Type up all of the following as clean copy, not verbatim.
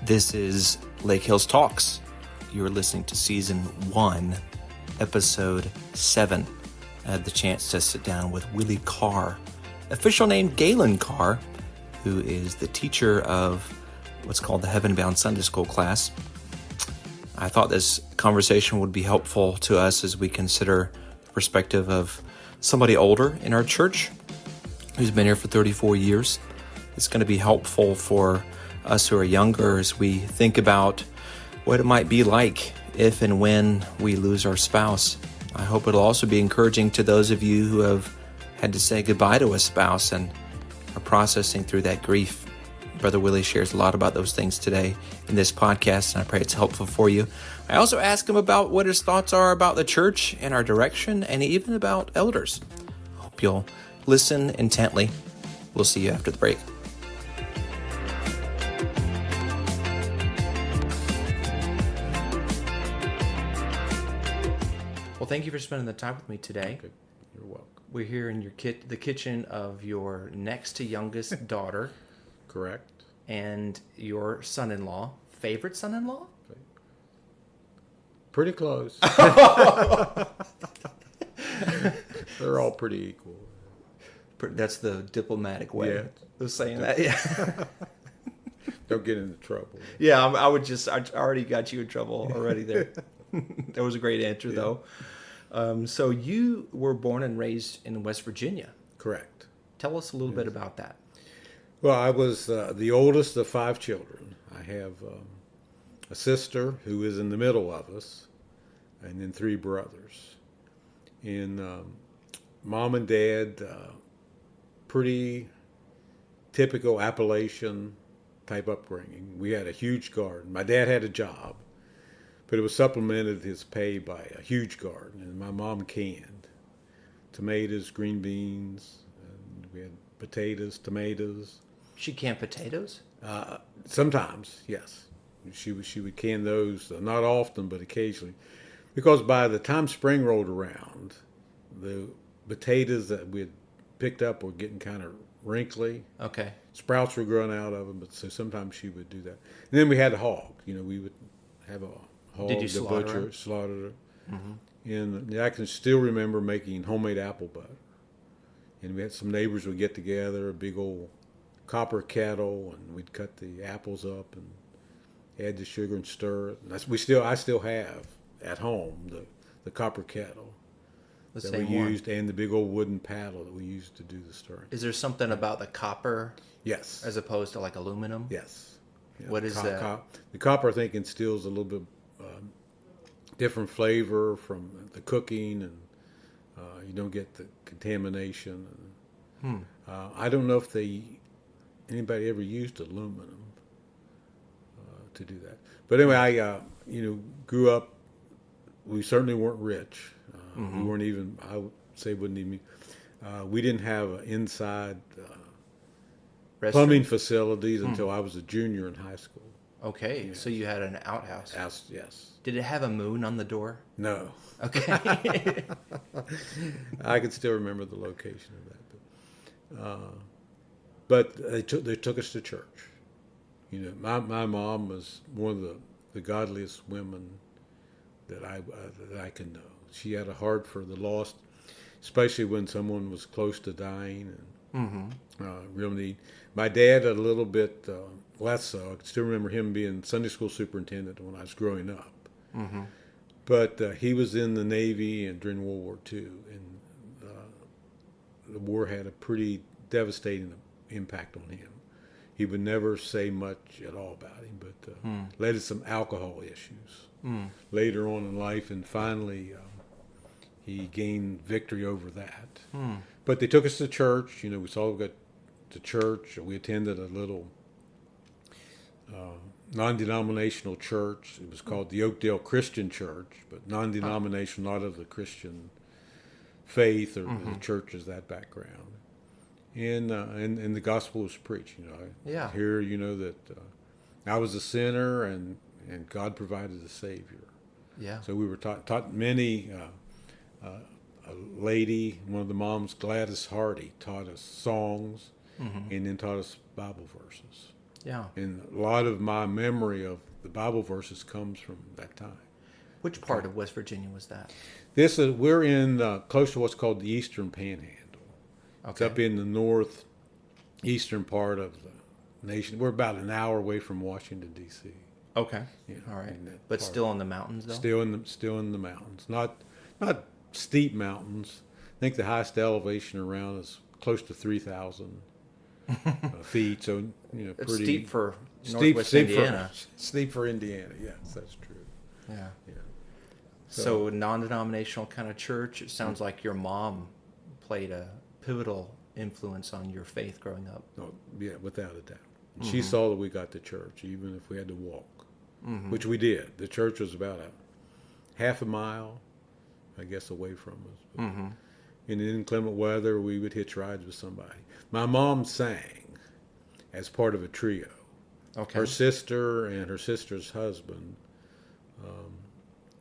This is Lake Hills Talks. You're listening to Season 1, Episode 7. I had the chance to sit down with Willie Carr, official name Galen Carr, who is the teacher of what's called the Heaven Bound Sunday School class. I thought this conversation would be helpful to us as we consider the perspective of somebody older in our church who's been here for 34 years. It's going to be helpful for us who are younger as we think about what it might be like if and when we lose our spouse. I hope it'll also be encouraging to those of you who have had to say goodbye to a spouse and are processing through that grief. Brother Willie shares a lot about those things today in this podcast, and I pray it's helpful for you. I also ask him about what his thoughts are about the church and our direction, and even about elders. Hope you'll listen intently. We'll see you after the break. Well, thank you for spending the time with me today. Okay. You're welcome. We're here in the kitchen of your next to youngest daughter. Correct. And your son-in-law. Favorite son-in-law? Pretty close. They're all pretty equal. That's the diplomatic way of saying that. Yeah. Don't get into trouble. Yeah, I already got you in trouble already there. That was a great answer, though. So you were born and raised in West Virginia. Correct. Tell us a little bit about that. Well, I was the oldest of 5 children. I have a sister who is in the middle of us, and then 3 brothers. And mom and dad, pretty typical Appalachian type upbringing. We had a huge garden. My dad had a job, but it was supplemented his pay by a huge garden, and my mom canned tomatoes, green beans, and we had potatoes, tomatoes. She canned potatoes? Sometimes, yes. She would can those, not often, but occasionally. Because by the time spring rolled around, the potatoes that we had picked up were getting kind of wrinkly. Okay. Sprouts were growing out of them, but so sometimes she would do that. And then we had a hog. We would have a hog. Did you slaughter her? Slaughtered her. Mm-hmm. And I can still remember making homemade apple butter. And we had some neighbors would get together, a big old copper kettle, and we'd cut the apples up and add the sugar and stir it. And I still have at home the copper kettle that we used, and the big old wooden paddle that we used to do the stirring. Is there something about the copper? Yes. As opposed to like aluminum? Yes. Yeah, what is that? The copper, I think, instills a little bit different flavor from the cooking, and you don't get the contamination. I don't know if anybody ever used aluminum to do that. But anyway, I grew up. We certainly weren't rich. We weren't even. I would say wouldn't even. We didn't have inside plumbing facilities until I was a junior in high school. Okay, yes. So you had an outhouse. Yes. Did it have a moon on the door? No. Okay. I can still remember the location of that. But they took us to church. My mom was one of the godliest women that I can know. She had a heart for the lost, especially when someone was close to dying, and real need. My dad a little bit less so. I can still remember him being Sunday school superintendent when I was growing up. Mm-hmm. But he was in the Navy and during World War II, and the war had a pretty devastating impact on him. He would never say much at all about him, but led to some alcohol issues later on in life, and finally he gained victory over that. But they took us to church. We all got to church. We attended a little non-denominational church. It was called the Oakdale Christian Church, but non-denominational, not of the Christian faith or the church as that background. And the gospel was preached. I hear that I was a sinner and God provided a Savior. Yeah. So we were taught many. A lady, one of the moms, Gladys Hardy, taught us songs, and then taught us Bible verses. Yeah. And a lot of my memory of the Bible verses comes from that time. Which part of West Virginia was that? We're in close to what's called the Eastern Panhandle. It's Okay. up in the northeastern part of the nation. We're about an hour away from Washington D.C. Okay. Yeah, All right. in that But part. still in the mountains, though? Still in the mountains. Not steep mountains. I think the highest elevation around is close to 3,000 feet. So It's pretty steep for steep, Northwest steep Indiana. steep for Indiana. Yes, that's true. Yeah. Yeah. So non-denominational kind of church. It sounds like your mom played a pivotal influence on your faith growing up. Oh, yeah, without a doubt. She saw that we got to church, even if we had to walk, which we did. The church was about a half a mile, I guess, away from us. But in inclement weather, we would hitch rides with somebody. My mom sang as part of a trio. Okay. Her sister and her sister's husband,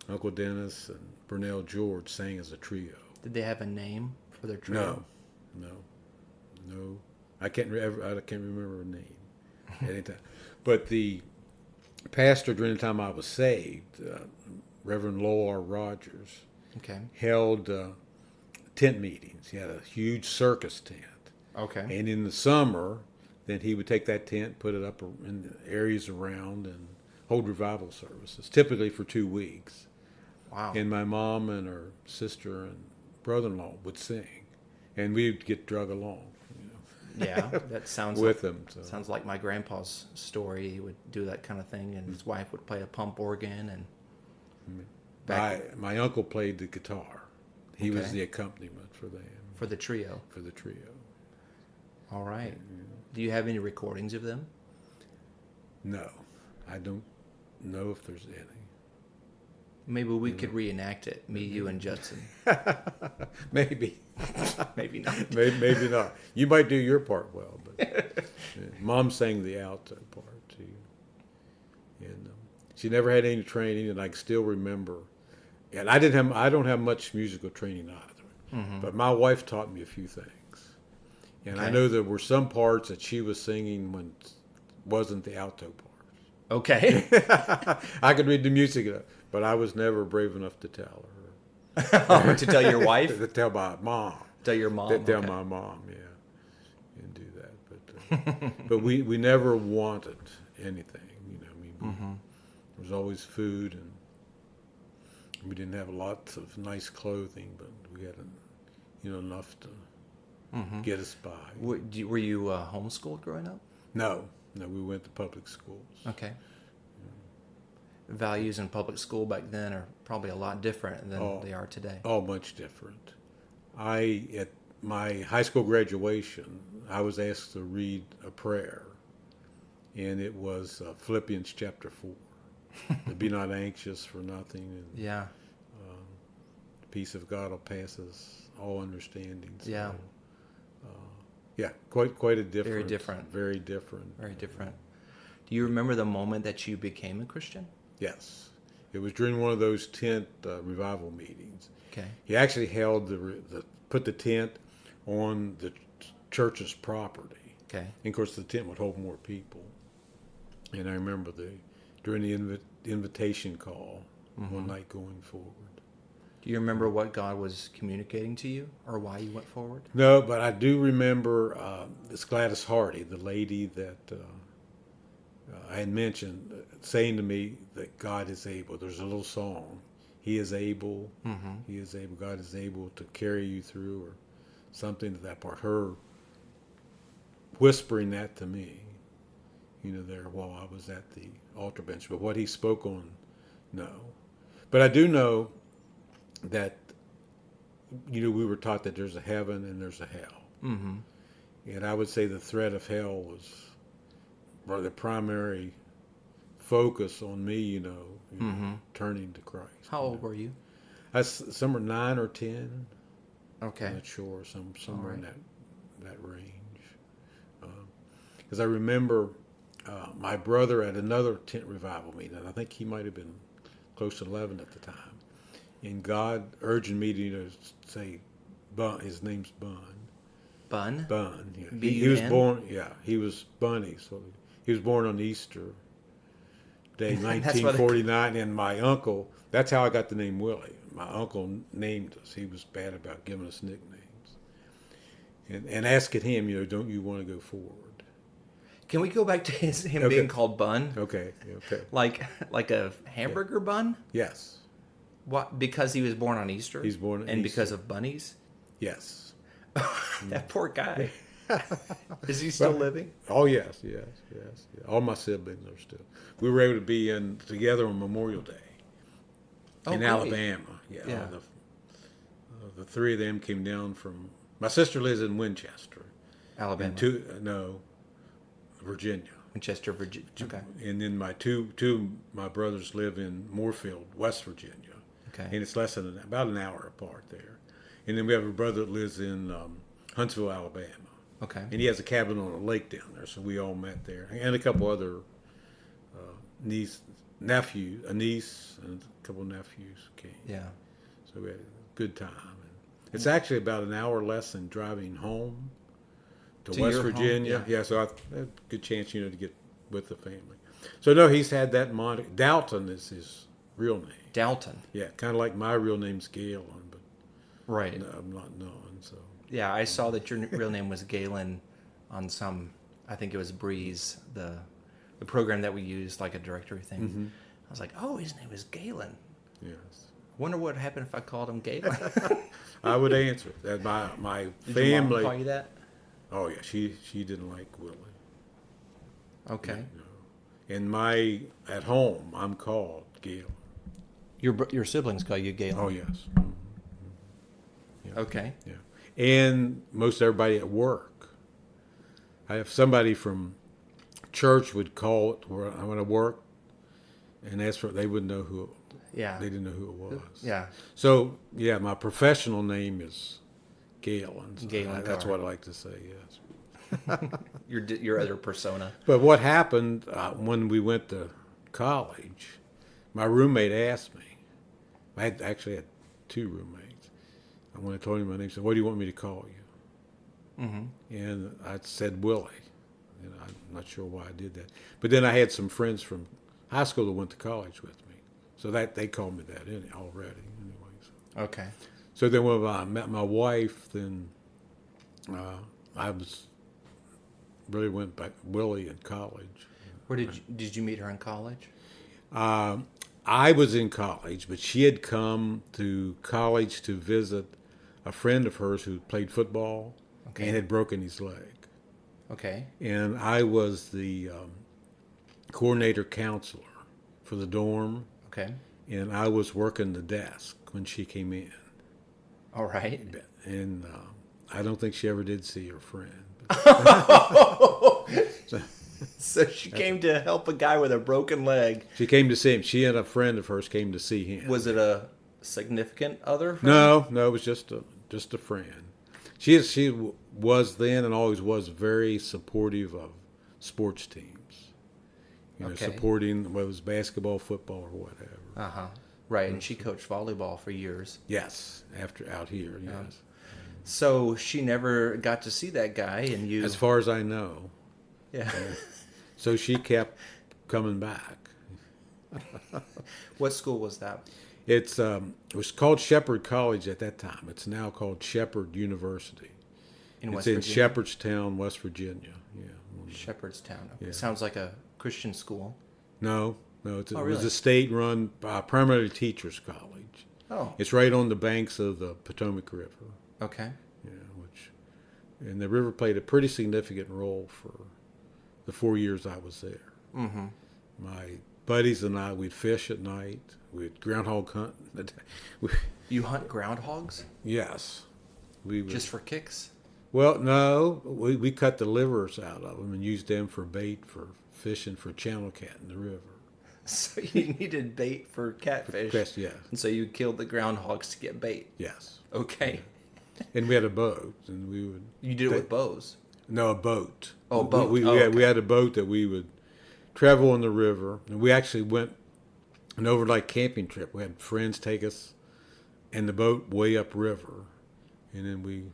Uncle Dennis and Burnell George, sang as a trio. Did they have a name for their trio? No. I can't remember her name at any time. But the pastor during the time I was saved, Reverend Lowell R. Rogers, Okay. held tent meetings. He had a huge circus tent. Okay. And in the summer, then he would take that tent, put it up in the areas around, and hold revival services, typically for 2 weeks. Wow. And my mom and her sister and brother-in-law would sing, and we'd get drug along. Yeah, that sounds with like, them. So. Sounds like my grandpa's story. He would do that kind of thing, and his wife would play a pump organ. And My uncle played the guitar. He was Okay. the accompaniment for them. for the trio. For the trio. All right. Do you have any recordings of them? No, I don't know if there's any. Maybe we could reenact it. Me, you, and Judson. Maybe. Maybe not. Maybe not. You might do your part well, but Mom sang the alto part too. And she never had any training, and I can still remember. And I don't have much musical training either, but my wife taught me a few things. And I Okay. know there were some parts that she was singing when wasn't the alto parts. Okay. I could read the music, but I was never brave enough to tell her. To tell your wife? To tell my mom. Tell your mom? To tell Okay. my mom, yeah. And do that. But we never wanted anything, there was always food, and we didn't have lots of nice clothing, but we had enough to get us by. Were you homeschooled growing up? No, we went to public schools. Okay. Values in public school back then are probably a lot different than they are today. All much different. At my high school graduation, I was asked to read a prayer, and it was Philippians chapter 4. To be not anxious for nothing, and Yeah. the peace of God will pass us all understanding. So, Yeah. Yeah, quite a different. Very different. Very different. Very different. Do you remember the moment that you became a Christian? Yes, it was during one of those tent revival meetings. Okay. He actually held put the tent on the church's property. Okay. And of course, the tent would hold more people. And I remember during the invitation call one night going forward. Do you remember what God was communicating to you, or why you went forward? No, but I do remember this Gladys Hardy, the lady that I had mentioned, saying to me that God is able. There's a little song, He is able, He is able, God is able to carry you through, or something to that part. Her whispering that to me, there while I was at the altar bench. But what he spoke on, no. But I do know that, we were taught that there's a heaven and there's a hell. Mm-hmm. And I would say the threat of hell was the primary focus on me, turning to Christ. How old were you? I was somewhere 9 or 10. Okay. I'm not sure, somewhere in that range. Because I remember my brother at another tent revival meeting, and I think he might have been close to 11 at the time. And God urging me to say, Bun. His name's Bun. Bun? Bun. Yeah. B-U-N? He was born. Yeah, he was Bunny. So He was born on Easter Day, That's why 1949, and my uncle. That's how I got the name Willie. My uncle named us. He was bad about giving us nicknames, and asking him, don't you want to go forward? Can we go back to him Okay. being called Bun? Okay. Like a hamburger bun? Yes. What? Because he was born on Easter? He's born on and Easter. because of bunnies? Yes. That poor guy. Is he still living? Oh yes. All my siblings are still. We were able to be together on Memorial Day in great. Alabama. Yeah. The three of them came down from. My sister lives in Winchester, Alabama. Virginia. Winchester, Virginia. Okay. And then my two my brothers live in Moorfield, West Virginia. Okay. And it's less than about an hour apart there. And then we have a brother that lives in Huntsville, Alabama. Okay. And he has a cabin on a lake down there, so we all met there. And a couple other a niece and a couple nephews came. Yeah. So we had a good time. It's actually about an hour less than driving home to West your home? Virginia. Yeah. Yeah, so I had a good chance, to get with the family. So no, he's had that moniker. Dalton is his real name. Dalton. Yeah, kind of like my real name's Galen, but Right. no, I'm not known. So Yeah, I saw that your real name was Galen on some, I think it was Breeze, the program that we used, like a directory thing. Mm-hmm. I was like, oh, his name is Galen. yes, Wonder what happened if I called him Galen. I would answer that. My Did your mom family. call you that? Oh yeah, she didn't like Willie. Okay. No. And at home, I'm called Galen. Your siblings call you Galen. Oh yes. Okay. Yeah. And most everybody at work. I have somebody from church would call it where I want to work and ask for it. They wouldn't know who. Yeah. They didn't know who it was. Yeah. So yeah, my professional name is Galen. So Galen that's Carr. what I like to say. Yes. Your other persona. But what happened when we went to college? My roommate asked me. I actually had two roommates. And when I told him my name, he said, "What do you want me to call you?" Mm-hmm. And I said Willie. And I'm not sure why I did that. But then I had some friends from high school that went to college with me. So that they called me that already. Anyways. Okay. So then when I met my wife, then I really went back Willie in college. Where did you meet her in college? I was in college, but she had come to college to visit a friend of hers who played football and had broken his leg. Okay. And I was the coordinator counselor for the dorm. Okay. And I was working the desk when she came in. All right. And I don't think she ever did see her friend. So she came to help a guy with a broken leg. She came to see him. She and a friend of hers came to see him. Was it a significant other? No, it was just a friend. She was then and always was very supportive of sports teams. Supporting whether it was basketball, football, or whatever. Uh-huh. Right, and she coached volleyball for years. Yes, after out here, yes. So she never got to see that guy, and you... As far as I know. Yeah. So she kept coming back. What school was that? It was called Shepherd College at that time. It's now called Shepherd University. It's in Shepherdstown, West Virginia. Yeah. Shepherdstown. Okay. Yeah. Sounds like a Christian school. No. It really? was a state-run, primarily teachers' college. Oh. It's right on the banks of the Potomac River. Okay. Yeah, and the river played a pretty significant role for the 4 years I was there. Mm-hmm. My buddies and I, we'd fish at night. We'd groundhog hunt. You hunt groundhogs? Yes. We would. Just for kicks? Well, no. We cut the livers out of them and used them for bait for fishing for channel cat in the river. So you needed bait for catfish? Yes. And so you killed the groundhogs to get bait? Yes. Okay. And we had a boat, and we would... You did it with bows? No, a boat. Oh, a boat. We had a boat that we would travel on the river. And we actually went an overnight camping trip. We had friends take us in the boat way upriver. And then we...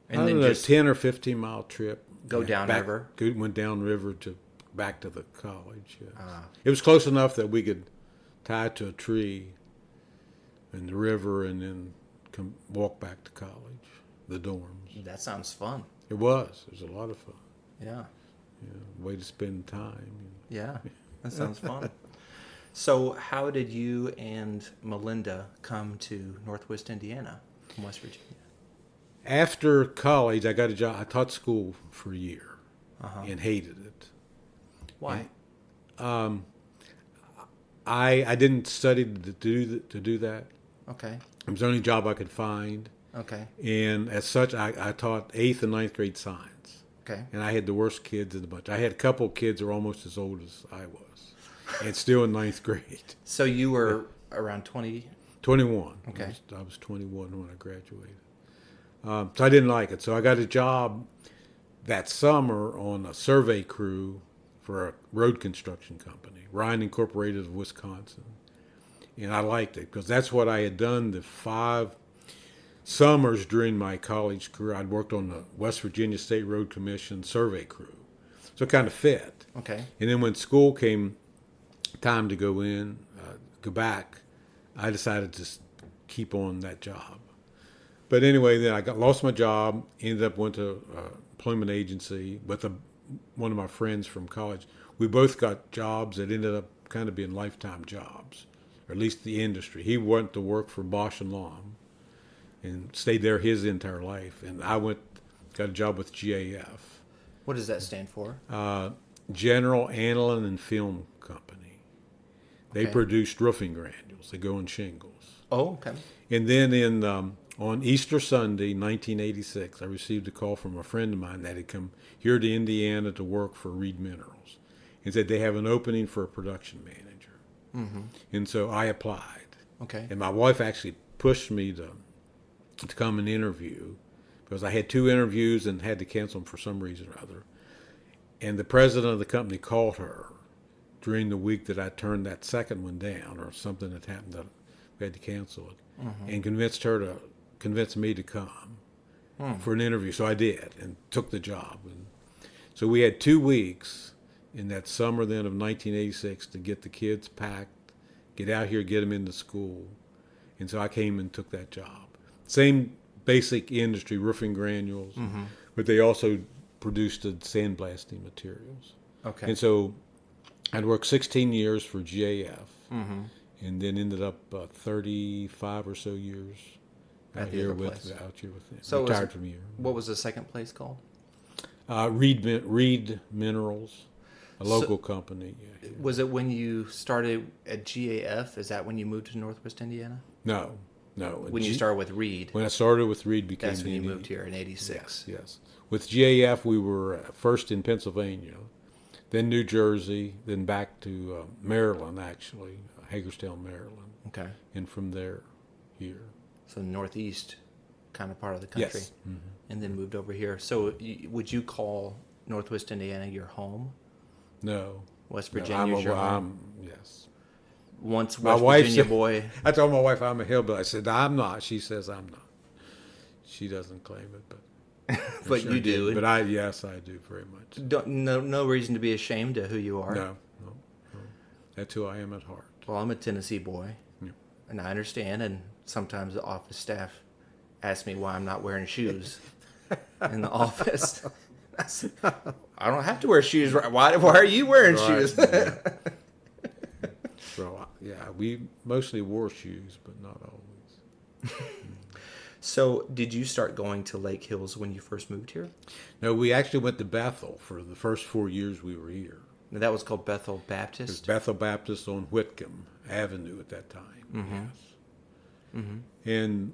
And then just 10 or 15 mile trip. go downriver? Went downriver to back to the college. Yes. It was close enough that we could tie it to a tree in the river and then walk back to college, the dorms. That sounds fun. It was. It was a lot of fun. Yeah. Way to spend time. Yeah, that sounds fun. So how did you and Melinda come to Northwest Indiana from West Virginia? After college, I got a job. I taught school for a year and hated it. Why? And, I didn't study to do that. Okay. It was the only job I could find. Okay. And as such, I taught 8th and 9th grade science. Okay. And I had the worst kids in the bunch. I had a couple of kids that were almost as old as I was, and still in 9th grade. So you were around 20? 21. Okay. I was 21 when I graduated. So I didn't like it. So I got a job that summer on a survey crew for a road construction company, Ryan Incorporated of Wisconsin. And I liked it because that's what I had done the 5 summers during my college career. I'd worked on the West Virginia State Road Commission survey crew. So it kind of fit. Okay. And then when school came time to go back, I decided to keep on that job. But anyway, then I lost my job, ended up went to employment agency with one of my friends from college. We both got jobs that ended up kind of being lifetime jobs, or at least the industry. He went to work for Bosch and Lomb and stayed there his entire life. And I got a job with GAF. What does that stand for? General Aniline and Film Company. They produced roofing granules. They go on shingles. Oh, okay. And then on Easter Sunday, 1986, I received a call from a friend of mine that had come here to Indiana to work for Reed Minerals. And said they have an opening for a production manager. Mm-hmm. And so I applied. Okay. And my wife actually pushed me to come and interview because I had 2 interviews and had to cancel them for some reason or other. And the president of the company called her during the week that I turned that second one down, or something that happened that we had to cancel it, and convinced me to come for an interview. So I did and took the job. And so we had 2 weeks in that summer then of 1986 to get the kids packed, get out here, get them into school. And so I came and took that job. Same basic industry, roofing granules, but they also produced sandblasting materials. Okay. And so I'd worked 16 years for GAF, and then ended up 35 or so years out here with them. So retired from here. What was the second place called? Reed Minerals, a local company. Yeah. Was it when you started at GAF? Is that when you moved to Northwest Indiana? No. When you started with Reed. When I started with Reed, That's when you moved here in '86. Yes. With GAF, we were first in Pennsylvania, then New Jersey, then back to Maryland, actually, Hagerstown, Maryland. Okay. And from there, here. So northeast kind of part of the country. Yes. Mm-hmm. And then moved over here. So would you call Northwest Indiana your home? No. West Virginia is your home? Yes. Once My West wife Virginia said, boy. I told my wife I'm a hillbilly. I said, I'm not. She says I'm not. She doesn't claim it, but But sure you do. But yes, I do very much. No reason to be ashamed of who you are. No. That's who I am at heart. Well, I'm a Tennessee boy, Yeah. and I understand. And sometimes the office staff ask me why I'm not wearing shoes in the office. I said, I don't have to wear shoes. Why are you wearing shoes? Yeah. So, we mostly wore shoes, but not always. So, did you start going to Lake Hills when you first moved here? No, we actually went to Bethel for the first 4 years we were here. Now, that was called Bethel It was Baptist? Bethel Baptist on Whitcomb Avenue at that time. Yes. Mm-hmm. And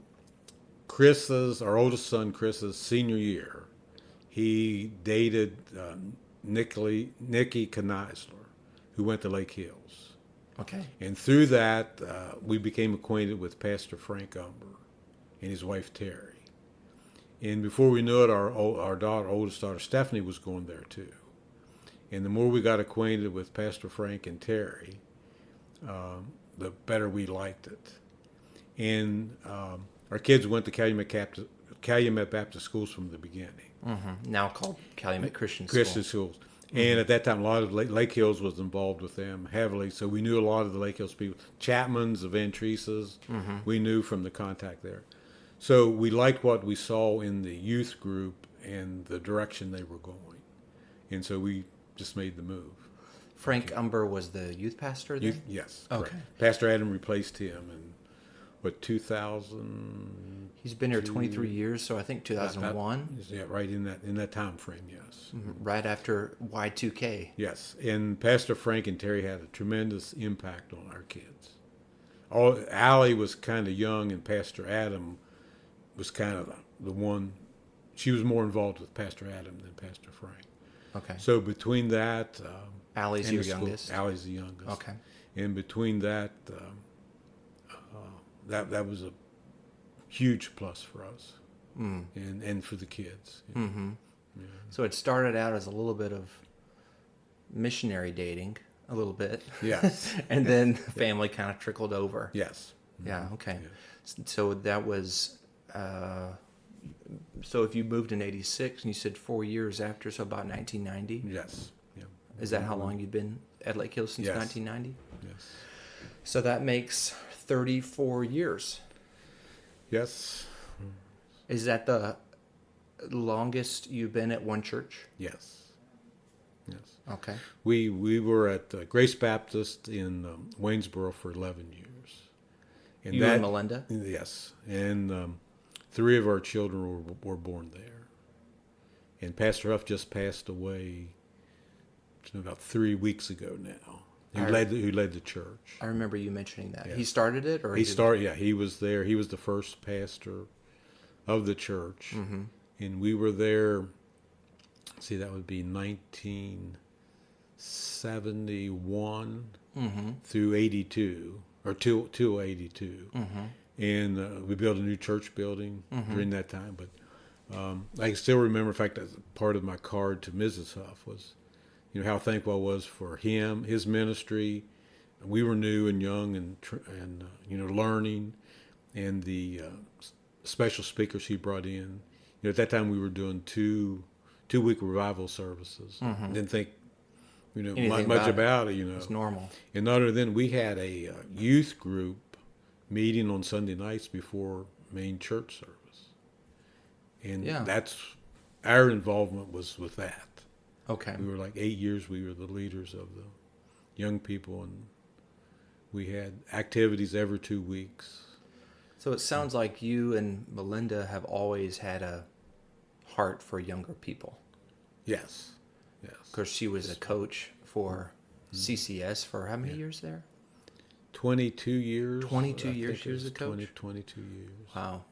our oldest son, Chris's senior year, he dated Nikki Kneisler, who went to Lake Hills. Okay. And through that, we became acquainted with Pastor Frank Umber and his wife Terry. And before we knew it, our oldest daughter Stephanie was going there too. And the more we got acquainted with Pastor Frank and Terry, the better we liked it. And our kids went to Calumet Baptist schools from the beginning. Mm-hmm. Now called Calumet Christian School. Christian schools. And at that time, a lot of Lake Hills was involved with them heavily. So we knew a lot of the Lake Hills people, Chapmans, the Van Treeses, we knew from the contact there. So we liked what we saw in the youth group and the direction they were going. And so we just made the move. Frank Umber was the youth pastor then? Yes. Okay. Correct. Pastor Adam replaced him in, 2000? He's been here 23 years, so I think 2001. Yeah, right in that time frame, yes. Right after Y2K. Yes, and Pastor Frank and Terry had a tremendous impact on our kids. Allie was kind of young, and Pastor Adam was kind of the one. She was more involved with Pastor Adam than Pastor Frank. Okay. So between that, Allie's your youngest? Allie's the youngest. Okay. And between that, that was a huge plus for us, and for the kids. Mm-hmm. Yeah. So it started out as a little bit of missionary dating, a little bit. Yes. And then family kind of trickled over. Yes. Yeah, okay. Yeah. So that was, so if you moved in 86 and you said 4 years after, so about 1990? Yes. Yeah. Is that how long you'd been at Lake Hills since 1990? Yes. So that makes 34 years. Yes. Is that the longest you've been at one church? Yes. Yes. Okay. We were at Grace Baptist in Waynesboro for 11 years. And you and Melinda? Yes. And 3 of our children were born there. And Pastor Huff just passed away about 3 weeks ago now. Who led the church. I remember you mentioning that. Yeah. He started it? Or he started, yeah. He was there. He was the first pastor of the church. Mm-hmm. And we were there, see, that would be 1971 through 82, or till 82. Mm-hmm. And we built a new church building during that time. But I can still remember, in fact, as part of my card to Mrs. Huff was, how thankful I was for him, his ministry. We were new and young and learning, and the special speakers he brought in. At that time we were doing two-week revival services. Didn't think much about it. It's normal. And other than we had a youth group meeting on Sunday nights before main church service, and that's our involvement was with that. Okay. We were like 8 years. We were the leaders of the young people, and we had activities every 2 weeks. So it sounds like you and Melinda have always had a heart for younger people. Yes. Yes. Because she was a coach for CCS for how many years there? 22 years. 22 years she was a coach? 22 years. Wow.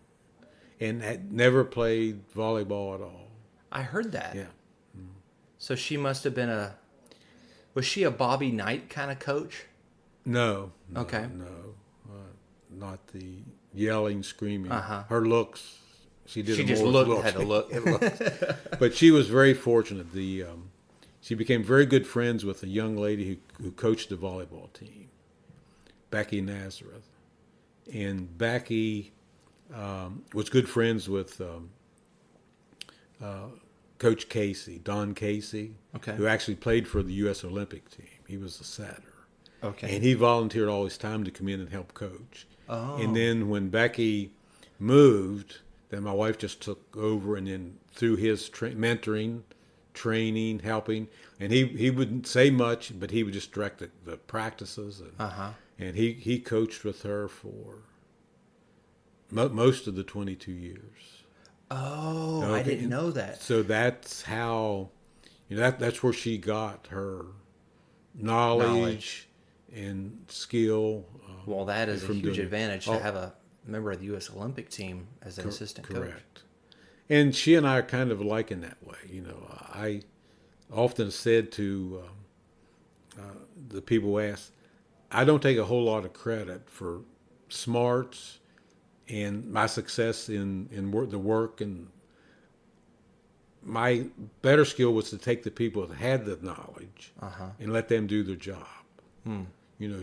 And had never played volleyball at all. I heard that. Yeah. So she must have been was she a Bobby Knight kind of coach? No. Okay. No. Not the yelling, screaming. Her looks, she had a look. But she was very fortunate. She became very good friends with a young lady who coached the volleyball team, Becky Nazareth. And Becky was good friends with Coach Casey, Don Casey, who actually played for the U.S. Olympic team. He was a setter. Okay. And he volunteered all his time to come in and help coach. Oh. And then when Becky moved, then my wife just took over, and then through his mentoring, training, helping, and he wouldn't say much, but he would just direct the practices. And he coached with her for most of the 22 years. Oh, okay. I didn't know that. So that's how, that's where she got her knowledge and skill. Well, that is a huge advantage to have a member of the U.S. Olympic team as an assistant coach. Correct. And she and I are kind of alike in that way. I often said to the people who ask, I don't take a whole lot of credit for smarts and my success in the work, and my better skill was to take the people that had the knowledge and let them do their job.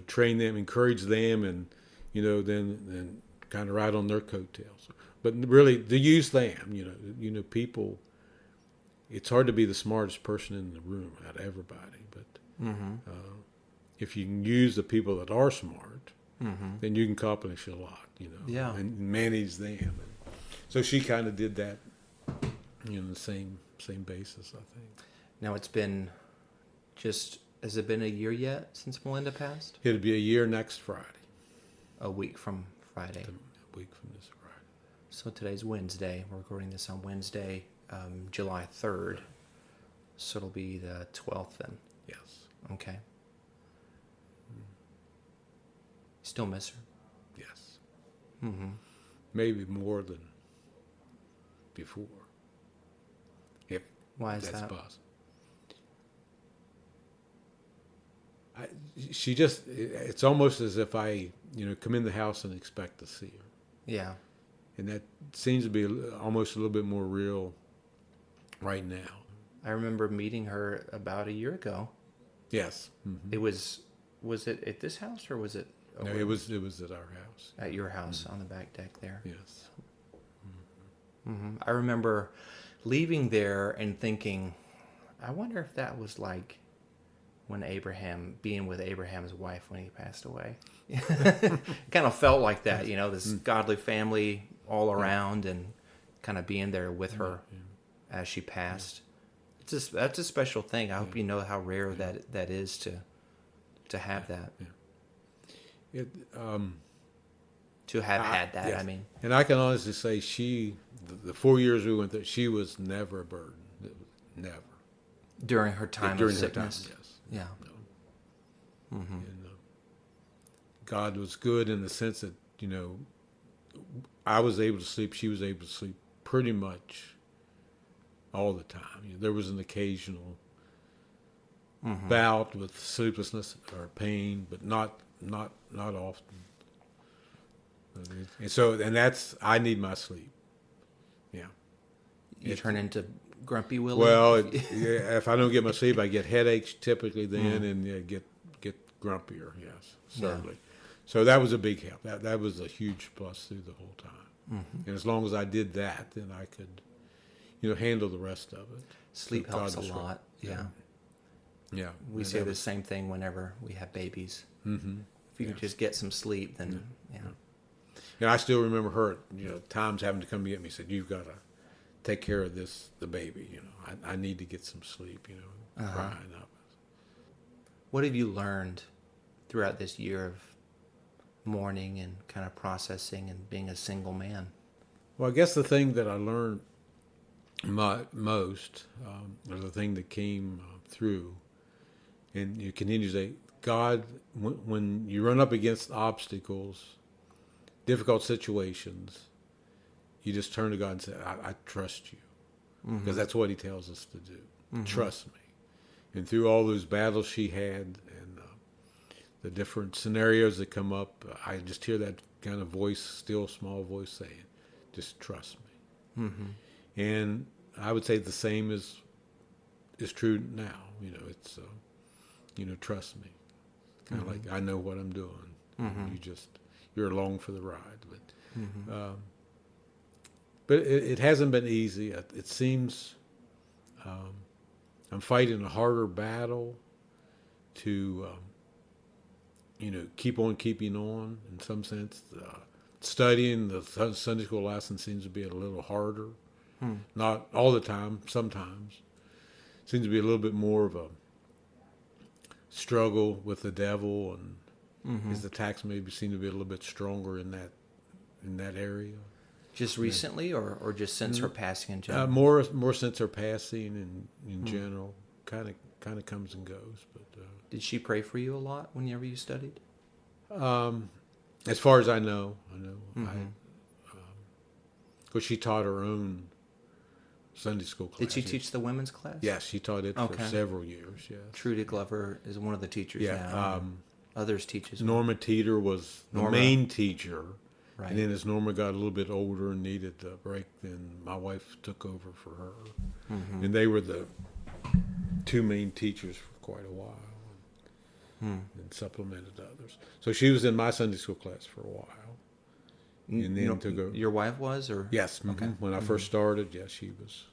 Train them, encourage them, and then kind of ride on their coattails. But really, to use them, people, it's hard to be the smartest person in the room out of everybody, but if you can use the people that are smart, then you can accomplish a lot, Yeah. and manage them. And so she kind of did that, the same basis, I think. Now it's been has it been a year yet since Melinda passed? It'll be a year next Friday. A week from Friday. A week from this Friday. So today's Wednesday. We're recording this on Wednesday, July 3rd. So it'll be the 12th then. Yes. Okay. Still miss her? Yes. Mm-hmm. Maybe more than before. If Why is that's that? possible. It's almost as if I, come in the house and expect to see her. Yeah. And that seems to be almost a little bit more real right now. I remember meeting her about a year ago. Yes. Mm-hmm. It was it at this house or was it No, it was at our house. at your house on the back deck there? Yes. Mm-hmm. I remember leaving there and thinking, I wonder if that was like when being with Abraham's wife when he passed away. It kind of felt like that, this godly family all around and kind of being there with her as she passed. That's a special thing. I hope you know how rare that is to have that. Yeah. To have had that, yes. I mean. And I can honestly say the 4 years we went there, she was never a burden. Never. During her time During of her sickness. time, yes. Yeah. No. Mm-hmm. And, God was good in the sense that, I was able to sleep. She was able to sleep pretty much all the time. There was an occasional bout with sleeplessness or pain, but not often. And I need my sleep. Yeah. You turn into Grumpy Willie? Well, if I don't get my sleep, I get headaches typically then, and get grumpier. Yes, certainly. Yeah. So that was a big help. That was a huge plus through the whole time. And as long as I did that, then I could, handle the rest of it. Sleep helps a lot. Yeah. Yeah. We say the same thing whenever we have babies. Mm-hmm. If you could just get some sleep, then yeah. And I still remember her, times having to come get me and said, "You've got to take care of the baby. I need to get some sleep. Crying up." What have you learned throughout this year of mourning and kind of processing and being a single man? Well, I guess the thing that I learned most, or the thing that came through, and you continue to say, God, when you run up against obstacles, difficult situations, you just turn to God and say, I trust you. Because that's what he tells us to do. Trust me. And through all those battles she had and the different scenarios that come up, I just hear that kind of voice, still small voice saying, just trust me. And I would say the same is true now. It's, trust me. Kind of like, I know what I'm doing. You're along for the ride. But it hasn't been easy. It seems I'm fighting a harder battle to, keep on keeping on in some sense. Studying the Sunday school lesson seems to be a little harder. Not all the time, sometimes. Seems to be a little bit more of a struggle with the devil, and his attacks maybe seem to be a little bit stronger in that area. Just recently, or just since her passing in general? More since her passing in general. Kind of comes and goes. But did she pray for you a lot whenever you studied? As far as I know. Because she taught her own Sunday school class. Did she teach the women's class? Yes, she taught it for several years. Yes. Trudy Glover is one of the teachers now. Others teach as well. Norma Teeter was the main teacher. Right. And then as Norma got a little bit older and needed a break, then my wife took over for her. And they were the two main teachers for quite a while, and supplemented others. So she was in my Sunday school class for a while. And then took over. Your wife was? Or Yes. Okay. When I first started, yes, she was.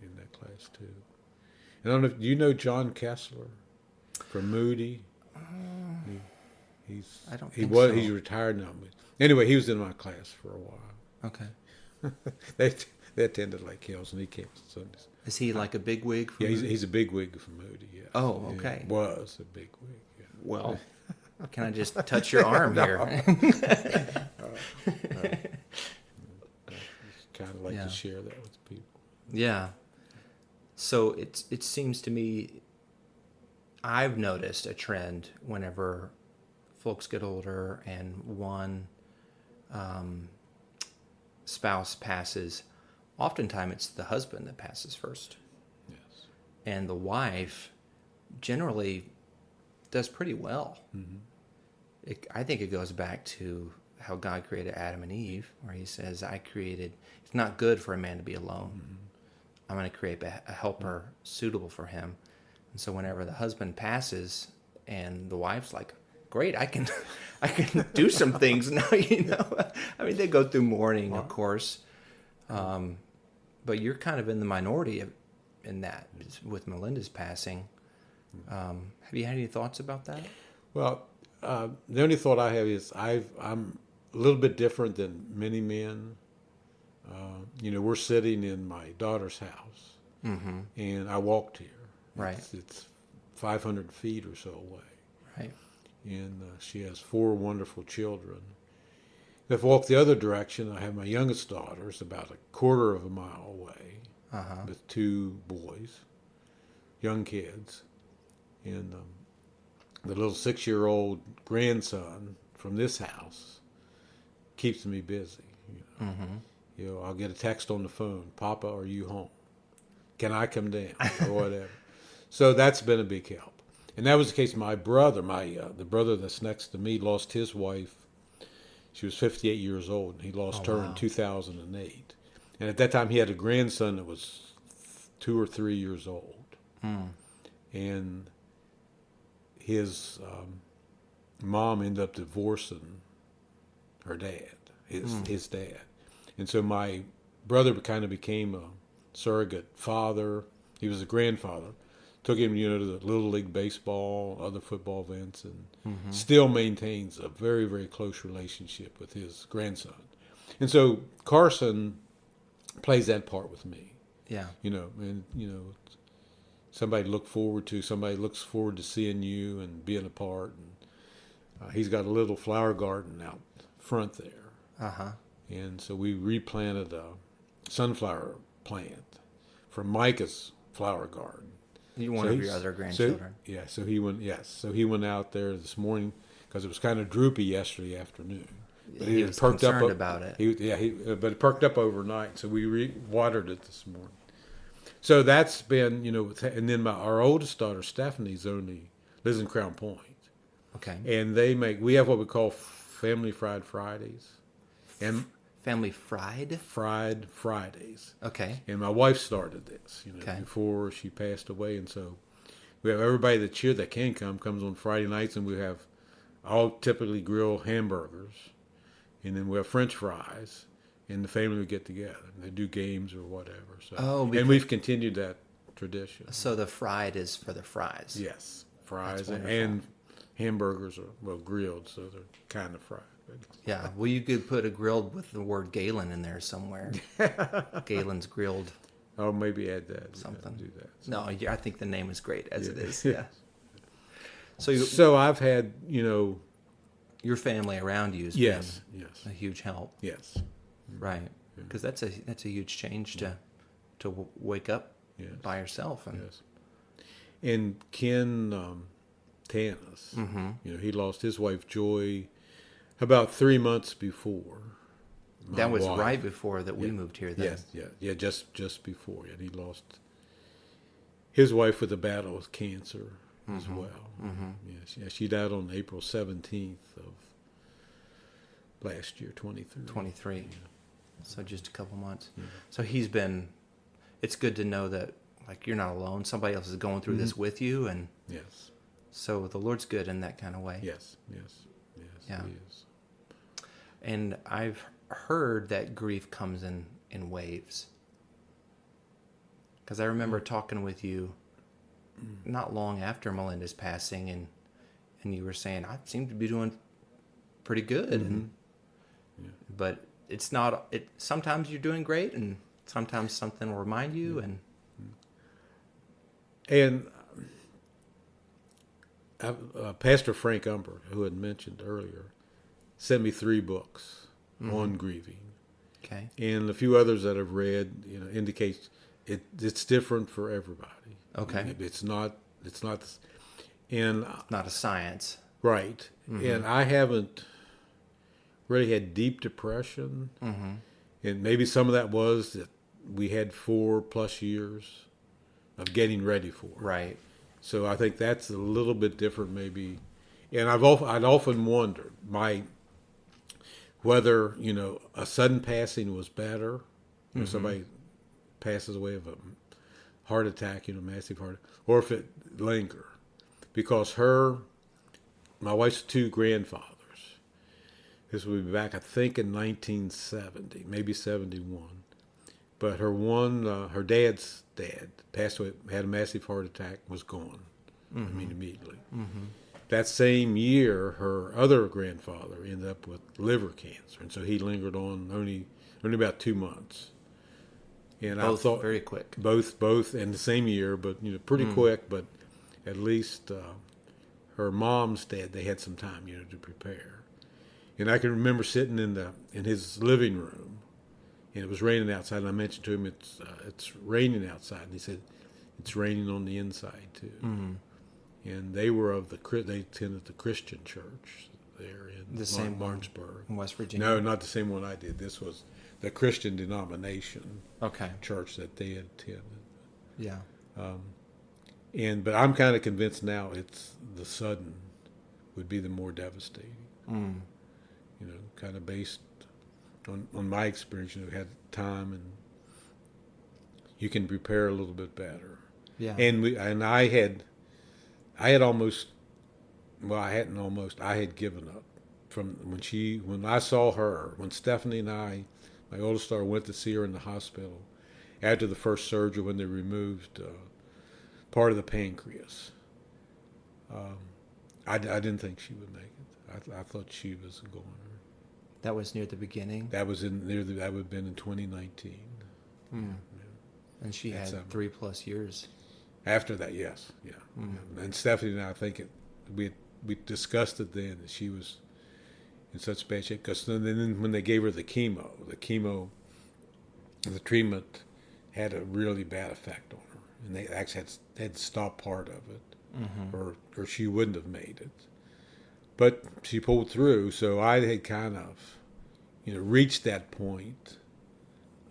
in that class too. And I don't know. Do you know John Kessler from Moody? I don't think so. He's retired now. Anyway, he was in my class for a while. Okay. They attended Lake Hills, and he came to Sundays. Is he like a bigwig? Yeah, he's a big-wig from Moody. Yeah. Oh, okay. Yeah, was a big-wig. Yeah. Well, can I just touch your arm here? Kind of like to share that with people. Yeah. So it seems to me, I've noticed a trend whenever folks get older and one spouse passes. Oftentimes it's the husband that passes first. Yes. And the wife generally does pretty well. Mm-hmm. I think it goes back to how God created Adam and Eve, where he says, it's not good for a man to be alone. Mm-hmm. I'm going to create a helper suitable for him. And so whenever the husband passes and the wife's like, great, I can do some things now, I mean, they go through mourning, of course. But you're kind of in the minority in that with Melinda's passing. Have you had any thoughts about that? Well, the only thought I have is I'm a little bit different than many men. We're sitting in my daughter's house, mm-hmm. and I walked here. Right. It's 500 feet or so away. Right. And she has 4 wonderful children. If I walk the other direction, I have my youngest daughter. It's about a quarter of a mile away, with 2 boys, young kids. And the little 6-year-old grandson from this house keeps me busy. Mm-hmm. I'll get a text on the phone, Papa, are you home? Can I come down? Or whatever. So that's been a big help. And that was the case. My brother, the brother that's next to me, lost his wife. She was 58 years old, and he lost her in 2008. And at that time, he had a grandson that was 2 or 3 years old. Mm. And his mom ended up divorcing her dad, his dad. And so my brother kind of became a surrogate father. He was a grandfather. Took him, to the Little League baseball, other football events, and still maintains a very, very close relationship with his grandson. And so Carson plays that part with me. Yeah. Somebody looks forward to seeing you and being a part. And he's got a little flower garden out front there. Uh-huh. And so we replanted a sunflower plant from Micah's flower garden. One of your other grandchildren. So he went out there this morning because it was kind of droopy yesterday afternoon. But he was perked concerned about it. But it perked up overnight, so we watered it this morning. So that's been, and then our oldest daughter, Stephanie, lives in Crown Point. Okay. And we have what we call Family Fried Fridays. And Family Fried? Fried Fridays. Okay. And my wife started this, before she passed away. And so we have everybody that can come comes on Friday nights, and I'll typically grill hamburgers. And then we have French fries, and the family would get together. And they do games or whatever. So, and we've continued that tradition. So the fried is for the fries. Yes. Fries and hamburgers are grilled, so they're kind of fried. Yeah, well, you could put a grilled with the word Galen in there somewhere. Galen's grilled. Oh, maybe add that. Something. Do that. No, I think the name is great as it is. Yeah. So I've had, your family around you has been a huge help. Yes. Right. Because that's a huge change to wake up by yourself. Yes. And Ken Tanis, he lost his wife Joy about 3 months before. That was right before that we moved here then. Yes, just before. And he lost his wife with a battle with cancer as well. Mm-hmm. Yes, she died on April 17th of last year, 23. Yeah. So just a couple months. Yeah. So it's good to know that you're not alone. Somebody else is going through this with you. And yes. So the Lord's good in that kind of way. Yes, yeah. He is. And I've heard that grief comes in waves. Because I remember talking with you not long after Melinda's passing, and you were saying, I seem to be doing pretty good. And, but it's not, sometimes you're doing great, and sometimes something will remind you. And Pastor Frank Umber, who had mentioned earlier, sent me 3 books on grieving. Okay. And a few others that I've read, indicates it's different for everybody. Okay. It's not, and It's not a science. right. And I haven't really had deep depression. And maybe some of that was that we had 4+ years of getting ready for it. Right. So I think that's a little bit different, maybe. And I'd often wondered whether a sudden passing was better. Somebody passes away of a heart attack, massive heart, or if it linger, because my wife's 2 grandfathers. This would be back, I think, in 1970, maybe 71. But her dad's dad passed away, had a massive heart attack, was gone. Immediately. That same year, her other grandfather ended up with liver cancer, and so he lingered on only about 2 months. And Both I thought very quick. Both in the same year, but pretty quick. But at least her mom's dad, they had some time, to prepare. And I can remember sitting in his living room, and it was raining outside. And I mentioned to him, it's raining outside, and he said, it's raining on the inside too. And they attended the Christian church there in The same one Martinsburg. in West Virginia? No, not the same one I did. This was the Christian denomination Okay. church that they had attended. Yeah. But I'm kind of convinced now it's the sudden would be the more devastating. Kind of based on my experience. Had time and you can prepare a little bit better. Yeah. And I had almost, well, I had given up from when I saw her, when Stephanie and I, my oldest daughter, went to see her in the hospital after the first surgery when they removed part of the pancreas. I didn't think she would make it. I thought she was going. That was near the beginning? That was that would have been in 2019. Yeah. And she had 3+ years. After that, yes, yeah. And Stephanie and I think we discussed it then that she was in such bad shape, because then when they gave her the treatment had a really bad effect on her, and they actually had to stop part of it, or she wouldn't have made it. But she pulled through, so I had kind of, reached that point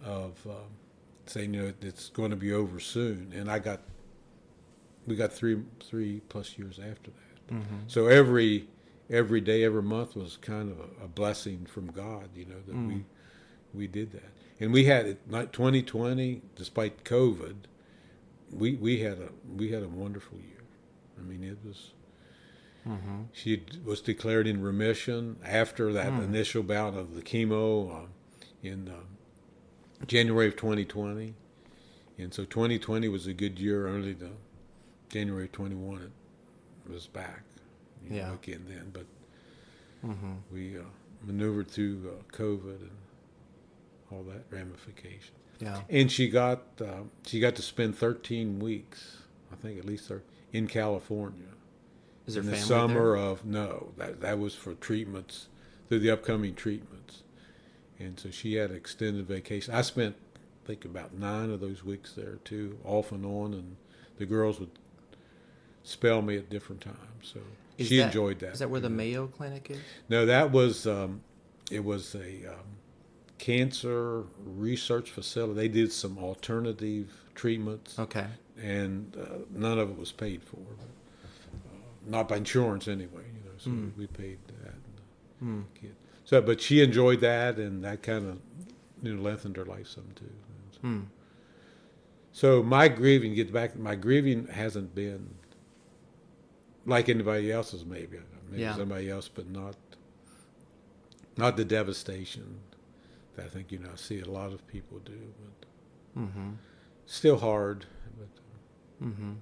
of saying, it's going to be over soon, and we got 3+ years after that. So every day, every month was kind of a blessing from God, that we did that. And we had it, 2020, despite COVID, we had a wonderful year. It was. She was declared in remission after that initial bout of the chemo in January of 2020, and so 2020 was a good year. Only the January 21 it was back, again then. But we maneuvered through COVID and all that ramification. Yeah. And she got to spend 13 weeks, I think at least, in California. Is her in the family summer there? of that was for treatments, through the upcoming treatments, and so she had extended vacation. I spent, I think, about 9 of those weeks there too, off and on, and the girls would spell me at different times. So she enjoyed that. Is that where the Mayo Clinic is? No, that was it was a cancer research facility. They did some alternative treatments. Okay. And none of it was paid for. Not by insurance anyway, so we paid that. So, but she enjoyed that, and that kind of lengthened her life some too. So my grieving hasn't been like anybody else's, maybe somebody else, but not the devastation that I think I see a lot of people do. But still hard, Mm-hmm.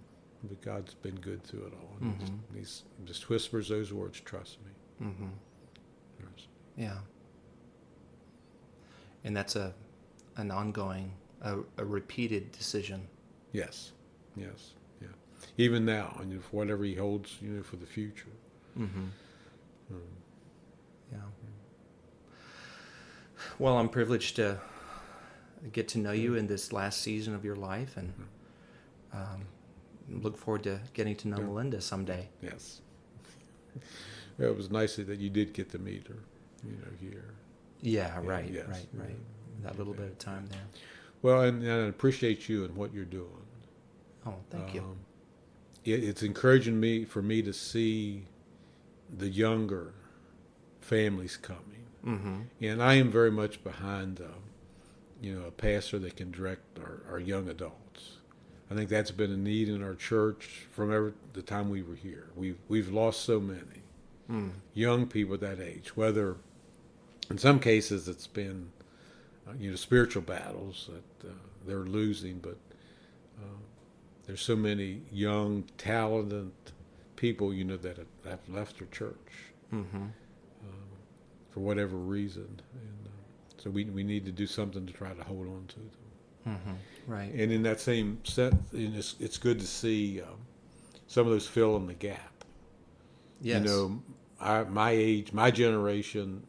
but God's been good through it all. Mm-hmm. He's just whispers those words, trust me. Mm-hmm. Trust me. Yeah. And that's an ongoing, a repeated decision. Yes, yes, yeah. Even now, and for whatever he holds, for the future. Mm-hmm. Yeah. Well, I'm privileged to get to know you in this last season of your life, and look forward to getting to know Melinda someday. Yes. Yeah, it was nice that you did get to meet her, here. Yeah, right, yes. right. That little bit of time there. Well, and I appreciate you and what you're doing. Oh, thank you. It's encouraging for me to see the younger families coming. Mm-hmm. And I am very much behind, a pastor that can direct our young adults. I think that's been a need in our church from the time we were here. We've lost so many young people that age, whether in some cases it's been, spiritual battles that they're losing, but there's so many young, talented people, that have left their church. Mm-hmm. For whatever reason, and so we need to do something to try to hold on to them. Mm-hmm. Right. And in that same set, it's good to see some of those fill in the gap. Yes. My age, my generation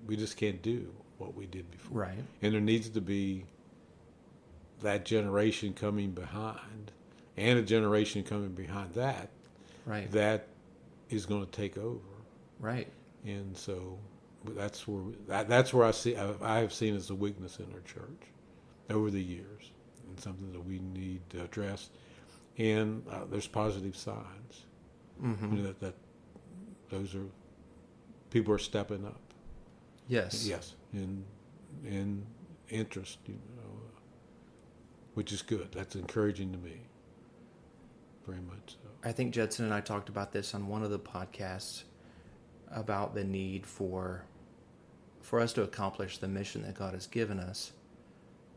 we just can't do what we did before. Right. And there needs to be that generation coming behind, and a generation coming behind that. Right. That is going to take over. Right. And so that's where I have seen as a weakness in our church over the years, and something that we need to address. And there's positive signs, Mm-hmm. that those are people are stepping up. Yes. Yes, in interest, which is good. That's encouraging to me. Very much so. I think Judson and I talked about this on one of the podcasts about the need for us to accomplish the mission that God has given us,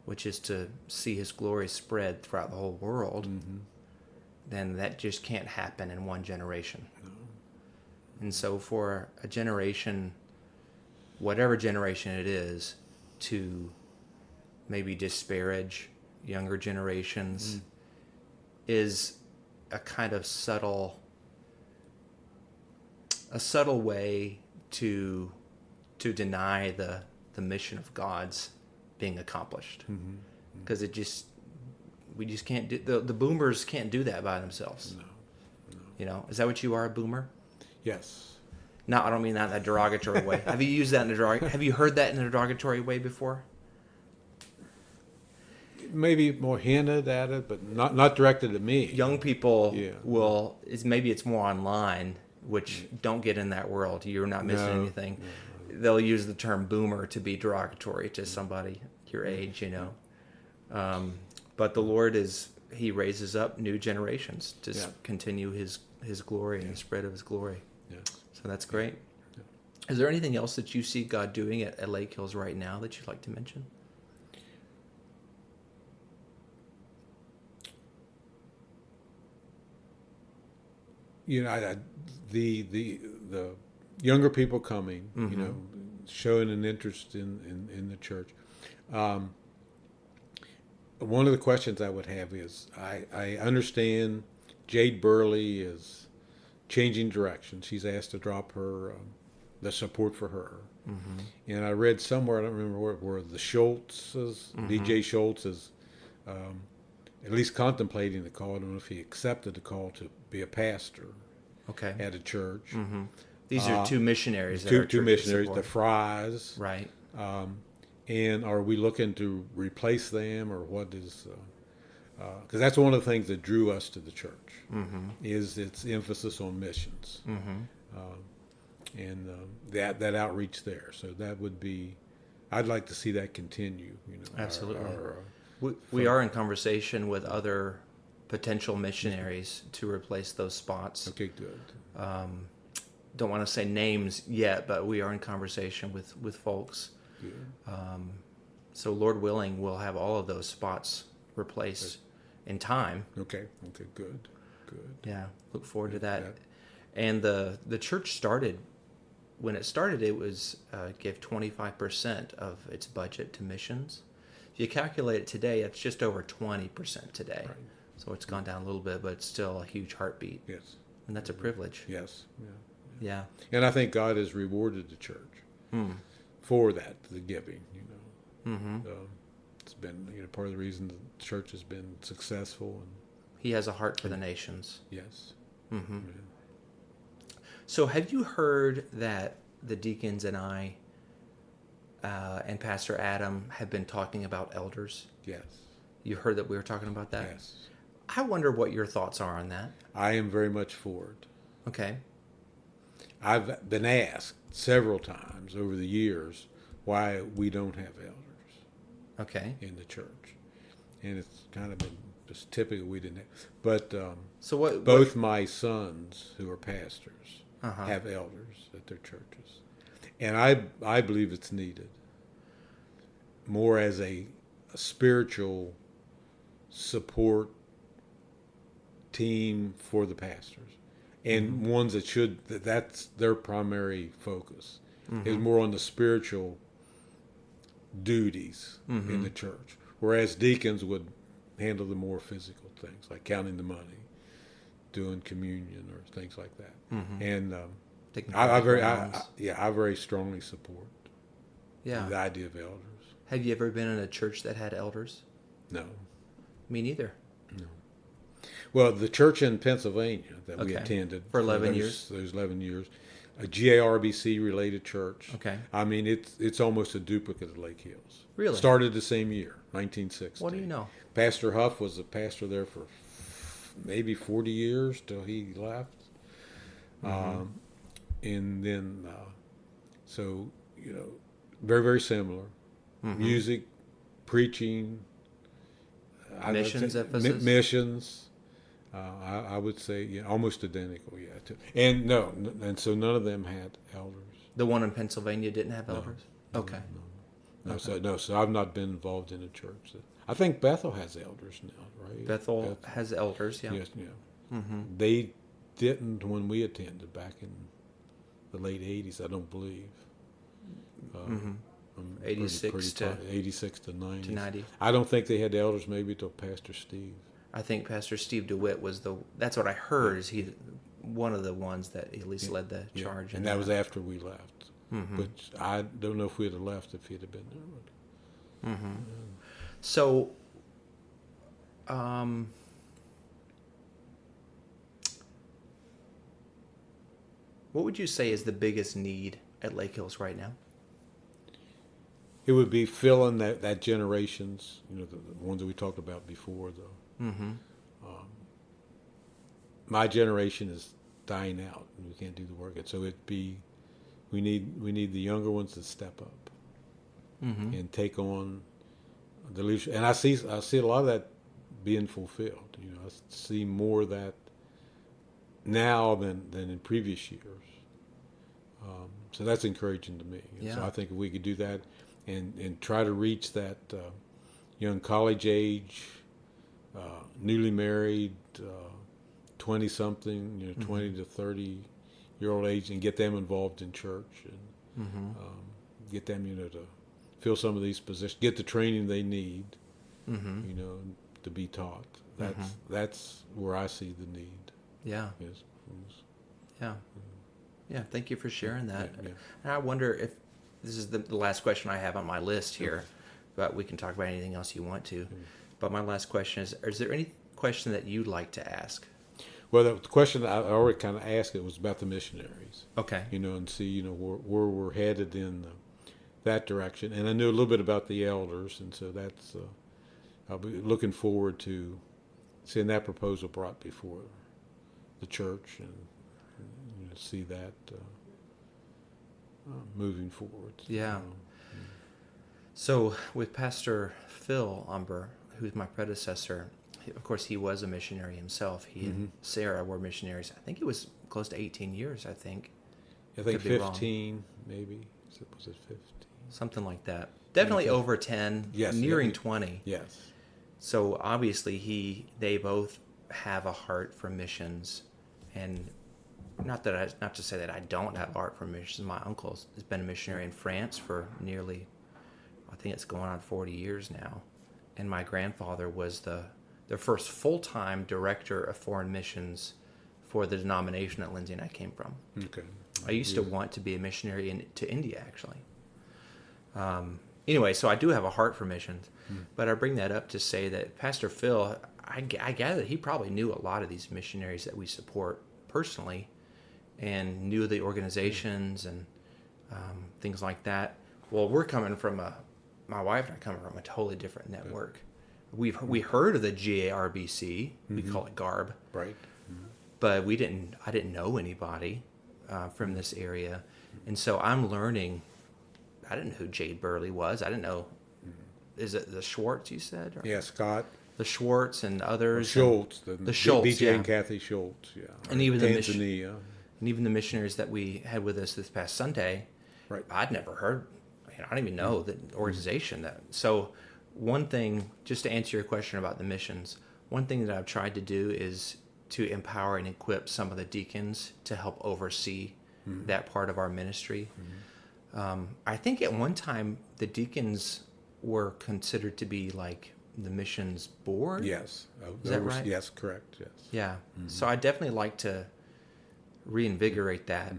which is to see His glory spread throughout the whole world. Mm-hmm. Then that just can't happen in one generation. No. And so for a generation, whatever generation it is, to maybe disparage younger generations is a kind of subtle way to deny the mission of God's being accomplished. Because we just can't do, the boomers can't do that by themselves. No. Is that what you are, a boomer? Yes. No, I don't mean that in a derogatory way. Have you used that have you heard that in a derogatory way before? Maybe more hinted at it, but not directed at me. Young people Yeah. maybe it's more online, which don't get in that world. You're not missing No. anything. They'll use the term boomer to be derogatory to somebody your age, But the Lord He raises up new generations to continue His glory and the spread of His glory. Yes. So that's great. Yeah. Is there anything else that you see God doing at Lake Hills right now that you'd like to mention? The younger people coming, showing an interest in the church. One of the questions I would have is, I understand Jade Burley is changing direction. She's asked to drop her the support for her. And I read somewhere, I don't remember where the Schultzes, DJ Schultz is at least contemplating the call. I don't know if he accepted the call to be a pastor at a church. These are two missionaries. Two missionaries, the Fries. Right. And are we looking to replace them, or what is... Because that's one of the things that drew us to the church, is its emphasis on missions. And that outreach there. So that would be... I'd like to see that continue. Absolutely. We are in conversation with other potential missionaries to replace those spots. Okay, good. Don't want to say names yet, but we are in conversation with folks. Good. So Lord willing, we'll have all of those spots replaced in time. Okay, good. Yeah, look forward to that. Yeah. And the church started, when it started, it was give 25% of its budget to missions. If you calculate it today, it's just over 20% today. Right. So it's gone down a little bit, but it's still a huge heartbeat. Yes. And that's a privilege. Yes. Yeah. And I think God has rewarded the church for that, the giving. It's been part of the reason the church has been successful. And He has a heart for the nations. yes. Yeah. So have you heard that the deacons and I and Pastor Adam have been talking about elders? Yes. You heard that we were talking about that? Yes. I wonder what your thoughts are on that. I am very much for it. Okay. I've been asked several times over the years why we don't have elders Okay. in the church, and it's kind of been just typical we didn't have. But So what? both my sons, who are pastors, Uh-huh. have elders at their churches, and I believe it's needed more as a spiritual support team for the pastors, and ones that's their primary focus is more on the spiritual duties in the church, whereas deacons would handle the more physical things like counting the money, doing communion or things like that. And Taking I care of very grounds. I very strongly support Yeah. the idea of elders. Have you ever been in a church that had elders? No. Me neither. Well, the church in Pennsylvania that we Okay. attended For 11 those, years? those 11 years, a GARBC related church. Okay. I mean, it's almost a duplicate of Lake Hills. Really? Started the same year, 1960. What do you know? Pastor Huff was a pastor there for maybe 40 years till he left. And then, so, very, very similar. Music, preaching. Missions emphasis? Missions. I would say, almost identical, and so none of them had elders. The one in Pennsylvania didn't have elders? Okay. So I've not been involved in a church. I think Bethel has elders now, right? Bethel has elders, yeah. Yes, yeah. They didn't when we attended back in the late 80s, I don't believe. 86 to 86 to 90. to 90. I don't think they had elders maybe till Pastor Steve. I think Pastor Steve DeWitt was that's what I heard, is he one of the ones that at least led the charge. And that was after we left. Which I don't know if we'd have left if he'd have been there. So, what would you say is the biggest need at Lake Hills right now? It would be filling that generation's, the ones that we talked about before, though. My generation is dying out, and we can't do the work. And so we need the younger ones to step up and take on the leadership. And I see a lot of that being fulfilled. I see more of that now than in previous years. So that's encouraging to me. And so I think if we could do that and try to reach that young college age, newly married, 20-something, 20 to 30-year-old age, and get them involved in church and get them, to fill some of these positions, get the training they need, to be taught. That's where I see the need. Yeah. Yes. Yeah. Yeah. Thank you for sharing that. Yeah. And I wonder if this is the last question I have on my list here, but we can talk about anything else you want to. But my last question is there any question that you'd like to ask? Well, the question I already kind of asked, it was about the missionaries. Okay. And see, where we're headed in that direction. And I knew a little bit about the elders, and so that's I'll be looking forward to seeing that proposal brought before the church and see that moving forward. Yeah. So with Pastor Phil Umber, who's my predecessor, of course, he was a missionary himself. He and Sarah were missionaries. I think it was close to 18 years, I think. I think Could be 15, maybe. Was it 15? Something like that. Definitely over 10, Yes, nearing yeah. 20. Yes. So obviously they both have a heart for missions, and not to say that I don't have a heart for missions. My uncle has been a missionary in France for nearly, I think it's going on 40 years now, and my grandfather was the first full-time director of foreign missions for the denomination that Lindsay and I came from. Okay. I used to want to be a missionary to India, actually. Anyway, so I do have a heart for missions, but I bring that up to say that Pastor Phil, I gather that he probably knew a lot of these missionaries that we support personally, and knew the organizations and things like that. Well, we're coming from my wife and I coming from a totally different network. We heard of the GARBC, we call it GARB, Right. but I didn't know anybody from this area, and so I'm learning. I didn't know who Jade Burley was. I didn't know. Is it the Schwartz you said? Or Yeah, Scott. The Schwartz and others. Schultz. The Schultz, BJ yeah. and Kathy Schultz, yeah. And even Tanzania. and even the missionaries that we had with us this past Sunday. Right. I'd never heard. I don't even know the organization that. So one thing, just to answer your question about the missions, one thing that I've tried to do is to empower and equip some of the deacons to help oversee that part of our ministry. I think at one time the deacons were considered to be like the missions board. Yes. Is that right? Yes, correct. Yes. Yeah. So I definitely like to reinvigorate that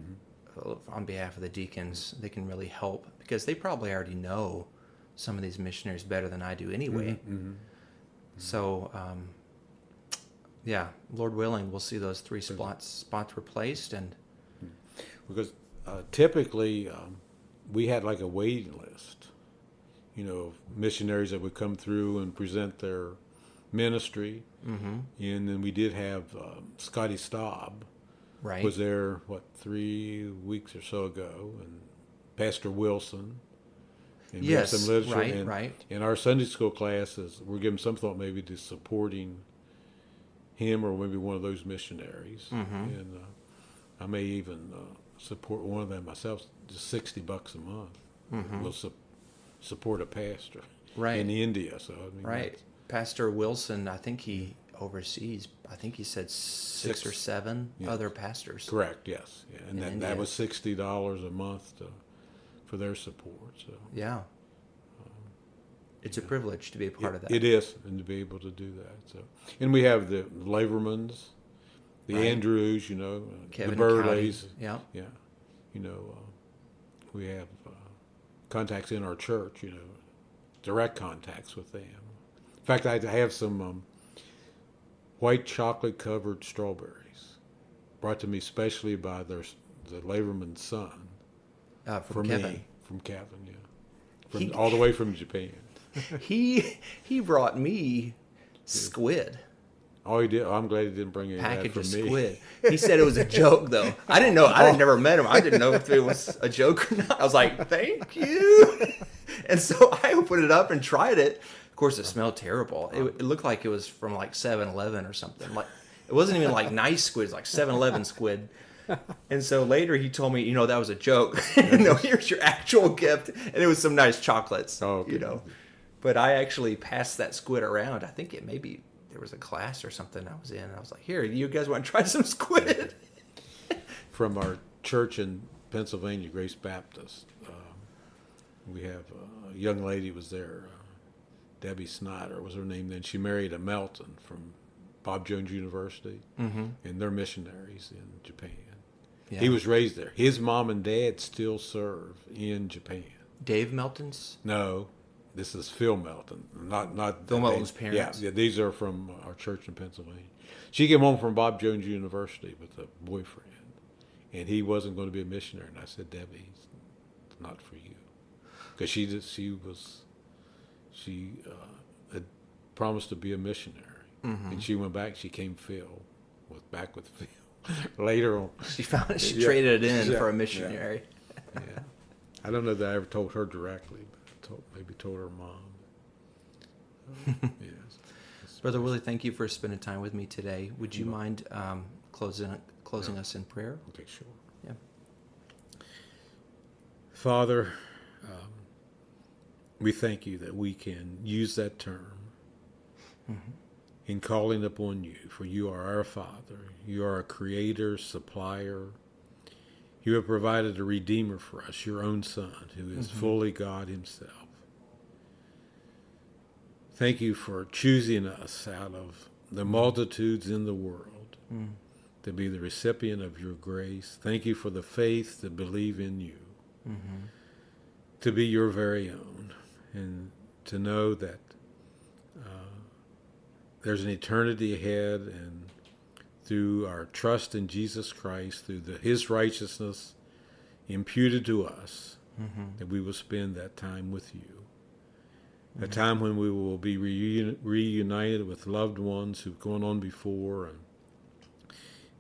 on behalf of the deacons. They can really help because they probably already know some of these missionaries better than I do anyway. So, yeah, Lord willing, we'll see those 3 spots replaced. And Because typically we had like a waiting list, of missionaries that would come through and present their ministry. And then we did have Scotty Staub right. was there, 3 weeks or so ago, and Pastor Wilson. And we have Yes, some literature. right, and, right. And our Sunday school classes, we're giving some thought maybe to supporting him or maybe one of those missionaries. And I may even support one of them myself, just $60 a month. We'll support a pastor Right. in India. So I mean, Right. Pastor Wilson, I think he oversees, I think he said 6 or 7 other pastors. correct. Yes, yeah. And that India. was $60 a month for their support. So Yeah. It's a privilege to be a part of that. it is, and to be able to do that. So, and we have the Lavermans, the Right. Andrews, Kevin the Burleys. Cowdy. Yeah. Yeah, we have contacts in our church. Direct contacts with them. In fact, I have some white chocolate covered strawberries brought to me specially by the Laverman's son. From Kevin. Me, from Kevin, yeah, He- all the way from Japan. He brought me squid. Oh, he did. I'm glad he didn't bring any of that Package for of me. squid. He said it was a joke, though. I didn't know. I had never met him. I didn't know if it was a joke or not. I was like, "Thank you." And so I opened it up and tried it. Of course, it smelled terrible. It looked like it was from like 7-Eleven or something. Like it wasn't even like nice squid. It's like 7-Eleven squid. And so later he told me, that was a joke. No, here's your actual gift, and it was some nice chocolates. Oh, okay. But I actually passed that squid around. I think it maybe there was a class or something I was in, and I was like, "Here, you guys want to try some squid?" From our church in Pennsylvania, Grace Baptist, we have a young lady was there, Debbie Snyder was her name then. She married a Melton from Bob Jones University, and they're missionaries in Japan. Yeah. He was raised there. His mom and dad still serve in Japan. Dave Melton's? No, this is Phil Melton, not Phil Melton's parents. Yeah, these are from our church in Pennsylvania. She came home from Bob Jones University with a boyfriend, and he wasn't going to be a missionary. And I said, Debbie, it's not for you, because she had promised to be a missionary, and she went back. She came back with Phil. Later on, She traded it in for a Yeah. missionary. Yeah. I don't know that I ever told her directly, but maybe told her mom. Yes. Brother Willie, thank you for spending time with me today. Would you mind closing us in prayer? Okay, sure. Yeah. Father, we thank you that we can use that term in calling upon you, for you are our Father. You are a creator, supplier. You have provided a Redeemer for us, your own Son, who is fully God himself. Thank you for choosing us out of the multitudes in the world to be the recipient of your grace. Thank you for the faith to believe in you, to be your very own, and to know that there's an eternity ahead, and through our trust in Jesus Christ, through his righteousness imputed to us, that we will spend that time with you. A time when we will be reunited with loved ones who've gone on before, and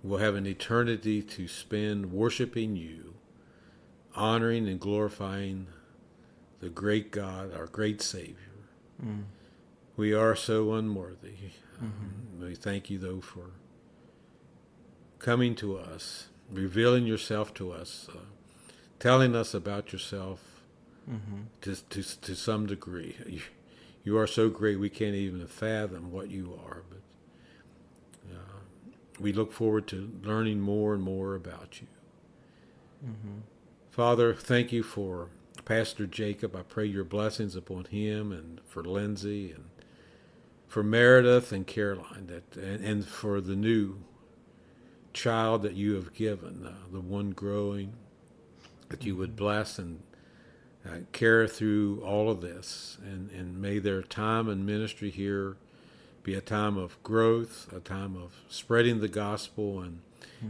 we'll have an eternity to spend worshiping you, honoring and glorifying the great God, our great Savior. We are so unworthy. We thank you, though, for coming to us, revealing yourself to us, telling us about yourself to some degree. You are so great we can't even fathom what you are, but we look forward to learning more and more about you. Father, thank you for Pastor Jacob. I pray your blessings upon him, and for Lindsay, and for Meredith and Caroline, and for the new child that you have given, the one growing, that you would bless and care through all of this, and may their time and ministry here be a time of growth, a time of spreading the gospel,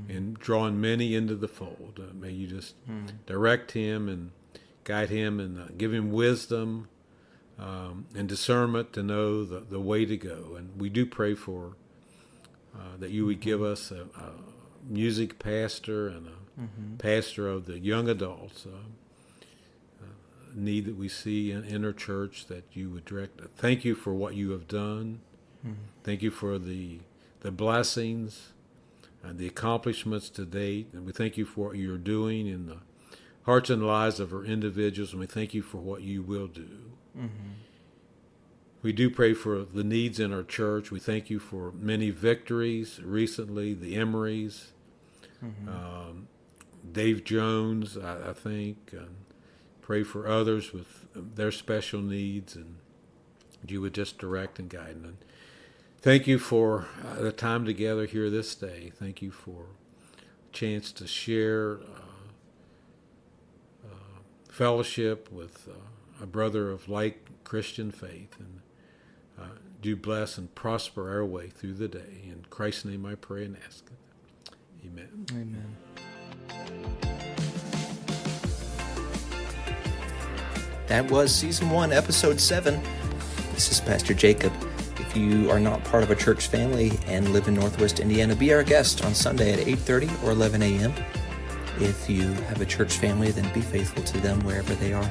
and drawing many into the fold. May you just direct him and guide him, and give him wisdom and discernment to know the way to go. And we do pray for that you would give us a music pastor and a pastor of the young adults, need that we see in our church, that you would direct. Thank you for what you have done. Thank you for the blessings and the accomplishments to date. And we thank you for what you're doing in the hearts and lives of our individuals, and we thank you for what you will do. We do pray for the needs in our church. We thank you for many victories recently, the Emorys, Dave Jones, I think, and pray for others with their special needs, and you would just direct and guide them. Thank you for the time together here this day. Thank you for a chance to share fellowship with a brother of like Christian faith, and do bless and prosper our way through the day. In Christ's name I pray and ask it. Amen. Amen. That was Season 1, Episode 7. This is Pastor Jacob. If you are not part of a church family and live in Northwest Indiana, be our guest on Sunday at 8:30 or 11 a.m. If you have a church family, then be faithful to them wherever they are.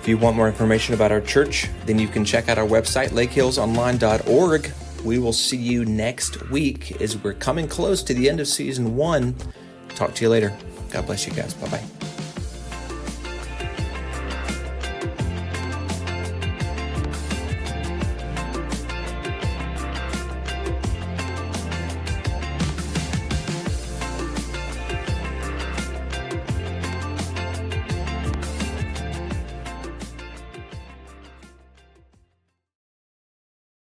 If you want more information about our church, then you can check out our website, lakehillsonline.org. We will see you next week as we're coming close to the end of Season 1. Talk to you later. God bless you guys. Bye-bye.